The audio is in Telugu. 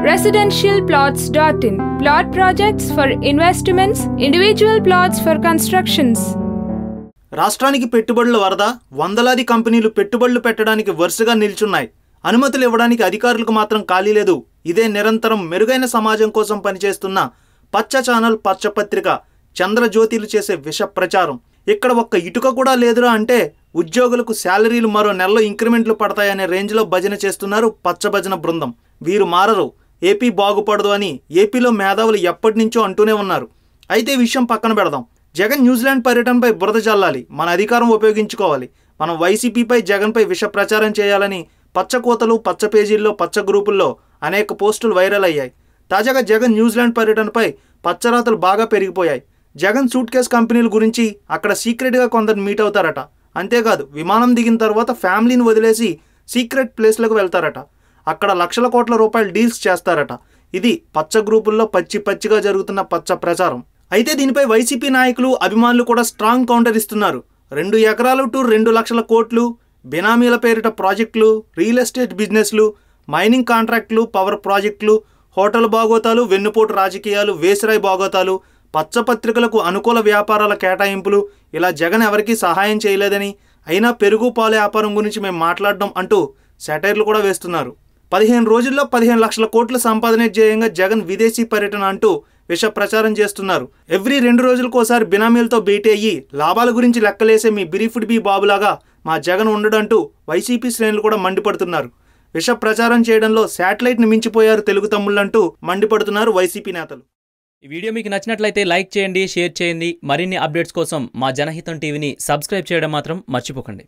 Residentialplots.in. Plot projects for investments, individual plots for constructions. రాష్ట్రానికి పెట్టుబడుల వరద, వందలాది కంపెనీలు పెట్టుబడులు పెట్టడానికి వరుసగా నిల్చున్నాయి. అనుమతులు ఇవ్వడానికి అధికారులకు మాత్రం ఖాళీ లేదు. ఇదే నిరంతరం మెరుగైన సమాజం కోసం పనిచేస్తున్న పచ్చ ఛానల్ పచ్చపత్రిక చంద్రజ్యోతిలు చేసే విష ప్రచారం. ఇక్కడ ఒక్క ఇటుక కూడా లేదురా అంటే ఉద్యోగులకు శాలరీలు మరో నెలలో ఇంక్రిమెంట్లు పడతాయనే రేంజ్లో భజన చేస్తున్నారు పచ్చభజన బృందం. వీరు మారరు, ఏపీ బాగుపడదు అని ఏపీలో మేధావులు ఎప్పటి నుంచో అంటూనే ఉన్నారు. అయితే విషయం పక్కన పెడదాం. జగన్ న్యూజిలాండ్ పర్యటనపై బురద చల్లాలి, మన అధికారం ఉపయోగించుకోవాలి, మనం వైసీపీపై జగన్పై విష ప్రచారం చేయాలని పచ్చకోతలు, పచ్చ పేజీల్లో, పచ్చ గ్రూపుల్లో అనేక పోస్టులు వైరల్ అయ్యాయి. తాజాగా జగన్ న్యూజిలాండ్ పర్యటనపై పచ్చరాతలు బాగా పెరిగిపోయాయి. జగన్ సూట్ కేస్ కంపెనీల గురించి అక్కడ సీక్రెట్గా కొందరు మీట్ అవుతారట. అంతేకాదు, విమానం దిగిన తర్వాత ఫ్యామిలీని వదిలేసి సీక్రెట్ ప్లేస్లకు వెళ్తారట. అక్కడ లక్షల కోట్ల రూపాయల డీల్స్ చేస్తారట. ఇది పచ్చ గ్రూపుల్లో పచ్చిగా జరుగుతున్న పచ్చ ప్రచారం. అయితే దీనిపై వైసీపీ నాయకులు, అభిమానులు కూడా స్ట్రాంగ్ కౌంటర్ ఇస్తున్నారు. 2 ఎకరాలు టు 2 లక్షల కోట్లు, బినామీల పేరిట ప్రాజెక్టులు, రియల్ ఎస్టేట్ బిజినెస్లు, మైనింగ్ కాంట్రాక్టులు, పవర్ ప్రాజెక్టులు, హోటల్ బాగోతాలు, వెన్నుపోటు రాజకీయాలు, వేసిరాయి బాగోతాలు, పచ్చపత్రికలకు అనుకూల వ్యాపారాల కేటాయింపులు, ఇలా జగన్ ఎవరికీ సహాయం చేయలేదని, అయినా పెరుగు పాల వ్యాపారం గురించి మేము మాట్లాడడం అంటూ సెటైర్లు కూడా వేస్తున్నారు. 15 రోజుల్లో 15 లక్షల కోట్ల సంపాదనే ధ్యేయంగా జగన్ విదేశీ పర్యటన అంటూ విష ప్రచారం చేస్తున్నారు. ఎవ్రీ 2 రోజులకోసారి బినామీలతో భేటీ అయ్యి లాభాల గురించి లెక్కలేసే మీ బిరీఫుడ్ బీ బాబులాగా మా జగన్ ఉండడంటూ వైసీపీ శ్రేణులు కూడా మండిపడుతున్నారు. విష ప్రచారం చేయడంలో శాటిలైట్ని మించిపోయారు తెలుగు తమ్ముళ్ళంటూ మండిపడుతున్నారు వైసీపీ నేతలు. ఈ వీడియో మీకు నచ్చినట్లయితే లైక్ చేయండి, షేర్ చేయండి. మరిన్ని అప్డేట్స్ కోసం మా జనహితం టీవీని సబ్స్క్రైబ్ చేయడం మాత్రం మర్చిపోకండి.